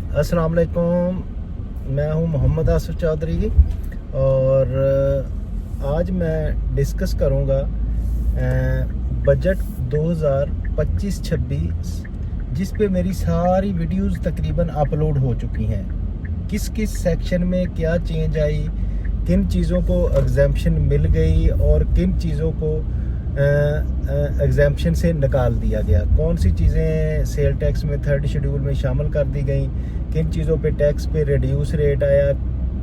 अस्सलाम वालेकुम। मैं हूं मोहम्मद आसिफ चौधरी और आज मैं डिस्कस करूंगा बजट 2025-26 जिस पे मेरी सारी वीडियोस तकरीबन अपलोड हो चुकी हैं। किस किस सेक्शन में क्या चेंज आई, किन चीज़ों को एग्जेम्पशन मिल गई और किन चीज़ों को एग्जेम्पशन से निकाल दिया गया, कौन सी चीज़ें सेल टैक्स में थर्ड शेड्यूल में शामिल कर दी गई, किन चीज़ों पे टैक्स पे रिड्यूस रेट आया,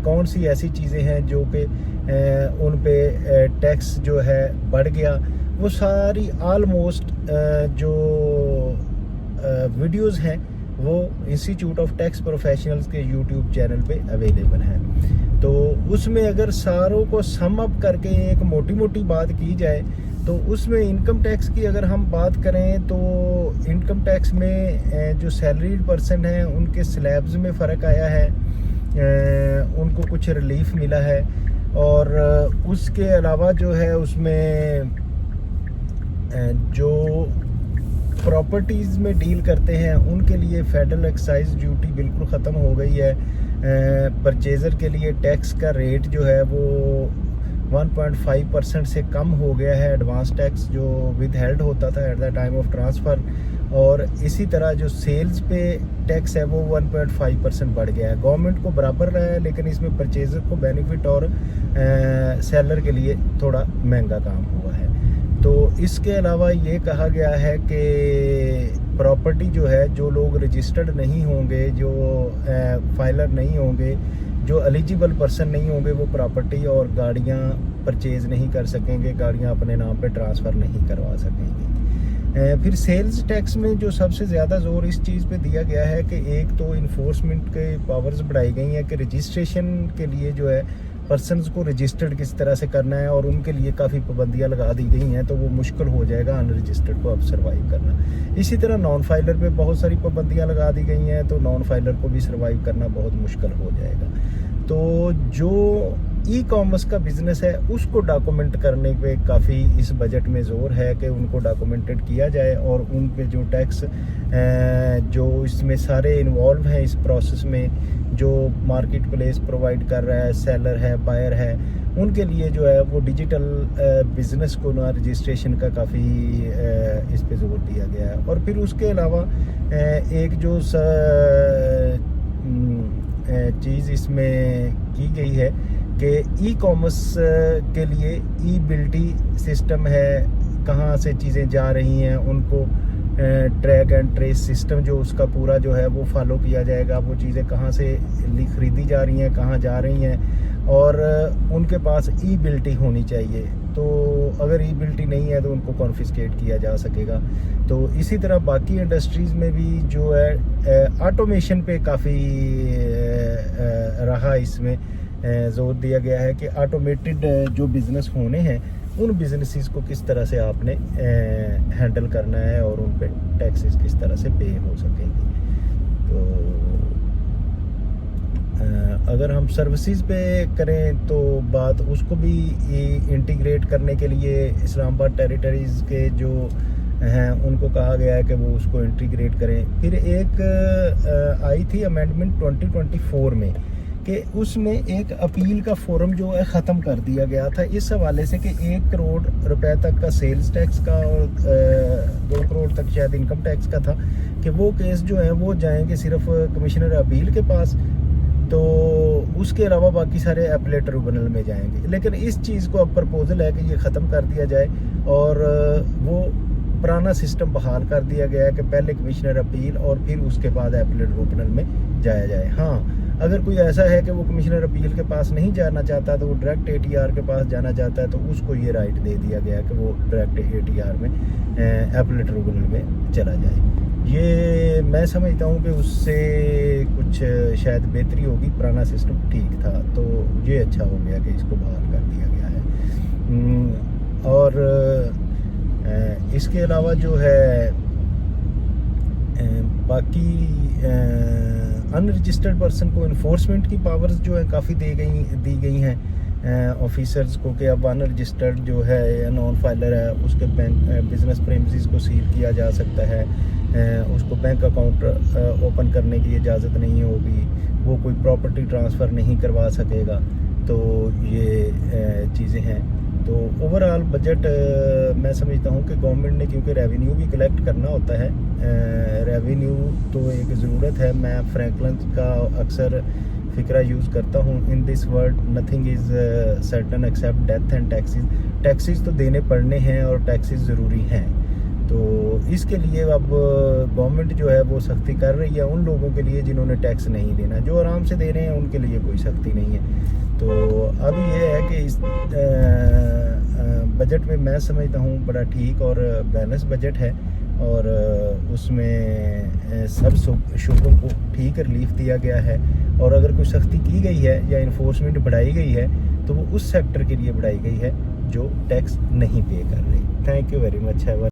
कौन सी ऐसी चीज़ें हैं जो कि उन पे टैक्स जो है बढ़ गया। वो सारी आलमोस्ट जो वीडियोस हैं वो इंस्टीट्यूट ऑफ टैक्स प्रोफेशनल्स के यूट्यूब चैनल पे अवेलेबल हैं। तो उसमें अगर सारों को सम अप करके एक मोटी मोटी बात की जाए तो उसमें इनकम टैक्स की अगर हम बात करें तो इनकम टैक्स में जो सैलरीड पर्सन हैं उनके स्लैब्स में फ़र्क आया है, उनको कुछ रिलीफ मिला है। और उसके अलावा जो है उसमें जो प्रॉपर्टीज़ में डील करते हैं उनके लिए फेडरल एक्साइज ड्यूटी बिल्कुल ख़त्म हो गई है। परचेज़र के लिए टैक्स का रेट जो है वो 1.5% से कम हो गया है, एडवांस टैक्स जो विद हेल्ड होता था at the time of transfer. और इसी तरह जो सेल्स पे टैक्स है वो 1.5% बढ़ गया है। गवर्नमेंट को बराबर रहा है लेकिन इसमें परचेज़र को बेनिफिट और सेलर के लिए थोड़ा महंगा काम हुआ है। तो इसके अलावा ये कहा गया है कि प्रॉपर्टी जो है, जो लोग रजिस्टर्ड नहीं होंगे, जो फाइलर नहीं होंगे, जो एलिजिबल पर्सन नहीं होंगे, वो प्रॉपर्टी और गाड़ियां परचेज़ नहीं कर सकेंगे, गाड़ियां अपने नाम पे ट्रांसफ़र नहीं करवा सकेंगे। फिर सेल्स टैक्स में जो सबसे ज़्यादा ज़ोर इस चीज़ पे दिया गया है कि एक तो इन्फोर्समेंट के पावर्स बढ़ाई गई हैं कि रजिस्ट्रेशन के लिए जो है पर्सनस को रजिस्टर्ड किस तरह से करना है और उनके लिए काफ़ी पाबंदियां लगा दी गई हैं, तो वो मुश्किल हो जाएगा अनरजिस्टर्ड को अब सर्वाइव करना। इसी तरह नॉन फाइलर पे बहुत सारी पाबंदियां लगा दी गई हैं, तो नॉन फाइलर को भी सर्वाइव करना बहुत मुश्किल हो जाएगा। तो जो ई कॉमर्स का बिज़नेस है उसको डॉक्यूमेंट करने पे काफ़ी इस बजट में ज़ोर है कि उनको डॉक्यूमेंटेड किया जाए और उन पे जो टैक्स जो इसमें सारे इन्वॉल्व हैं इस प्रोसेस में, जो मार्केट प्लेस प्रोवाइड कर रहा है, सेलर है, बायर है, उनके लिए जो है वो डिजिटल बिज़नेस को ना रजिस्ट्रेशन का काफ़ी इस पे ज़ोर दिया गया है। और फिर उसके अलावा एक जो चीज़ इसमें की गई है कि ई कॉमर्स के लिए ई बिल्टी सिस्टम है, कहाँ से चीज़ें जा रही हैं उनको ट्रैक एंड ट्रेस सिस्टम जो उसका पूरा जो है वो फॉलो किया जाएगा। वो चीज़ें कहाँ से खरीदी जा रही हैं, कहाँ जा रही हैं, और उनके पास ई बिल्टी होनी चाहिए। तो अगर ई बिल्टी नहीं है तो उनको कॉन्फिस्केट किया जा सकेगा। तो इसी तरह बाकी इंडस्ट्रीज़ में भी जो है ऑटोमेशन पे काफ़ी रहा, इसमें जोर दिया गया है कि ऑटोमेटेड जो बिज़नेस होने हैं उन बिजनेसेस को किस तरह से आपने हैंडल करना है और उन पे टैक्सेस किस तरह से पे हो सकेंगे। तो अगर हम सर्विसेज पे करें तो बात उसको भी इंटीग्रेट करने के लिए इस्लामाबाद टेरिटरीज़ के जो हैं उनको कहा गया है कि वो उसको इंटीग्रेट करें। फिर एक आई थी अमेंडमेंट 2024 में कि उसमें एक अपील का फोरम जो है ख़त्म कर दिया गया था इस हवाले से कि 1 करोड़ रुपए तक का सेल्स टैक्स का और 2 करोड़ तक शायद इनकम टैक्स का था कि वो केस जो है वो जाएंगे सिर्फ कमिश्नर अपील के पास, तो उसके अलावा बाकी सारे अपीलेट ट्रिब्यूनल में जाएंगे। लेकिन इस चीज़ को अब प्रपोजल है कि ये ख़त्म कर दिया जाए और वो पुराना सिस्टम बहाल कर दिया गया है कि पहले कमिश्नर अपील और फिर उसके बाद अपीलेट ट्रिब्यूनल में जाया जाए। हाँ, अगर कोई ऐसा है कि वो कमिश्नर अपील के पास नहीं जाना चाहता तो वो डायरेक्ट ATR के पास जाना चाहता है, तो उसको ये राइट दे दिया गया कि वो डायरेक्ट ATR में अपीलेट ट्रिब्यूनल में चला जाए। ये मैं समझता हूँ कि उससे कुछ शायद बेहतरी होगी, पुराना सिस्टम ठीक था, तो ये अच्छा हो गया कि इसको बहाल कर दिया गया है। और इसके अलावा जो है बाकी अनरजिस्टर्ड पर्सन को इन्फोर्समेंट की पावर्स जो है काफ़ी दी गई हैं ऑफिसर्स को कि अब अनरजिस्टर्ड जो है या नॉन फाइलर है उसके बैंक बिजनेस प्रेमिसेस को सील किया जा सकता है। उसको बैंक अकाउंट ओपन करने की इजाज़त नहीं होगी, वो कोई प्रॉपर्टी ट्रांसफ़र नहीं करवा सकेगा। तो ये चीज़ें हैं। तो ओवरऑल बजट मैं समझता हूँ कि गवर्नमेंट ने, क्योंकि रेवेन्यू भी कलेक्ट करना होता है, रेवेन्यू तो एक ज़रूरत है। मैं फ्रैंकलिन का अक्सर फ़िक्रा यूज़ करता हूँ, in this world nothing is certain except death and taxes. Taxes तो देने पड़ने हैं और टैक्सेस ज़रूरी हैं। तो इसके लिए अब गवर्नमेंट जो है वो सख्ती कर रही है उन लोगों के लिए जिन्होंने टैक्स नहीं देना। जो आराम से दे रहे हैं उनके लिए कोई सख्ती नहीं है। तो अब ये है कि इस बजट में मैं समझता हूँ बड़ा ठीक और बैलेंस बजट है, और उसमें सब शोबों को ठीक रिलीफ दिया गया है। और अगर कोई सख्ती की गई है या इन्फोर्समेंट बढ़ाई गई है तो वो उस सेक्टर के लिए बढ़ाई गई है जो टैक्स नहीं पे कर रहे। Thank you very much. है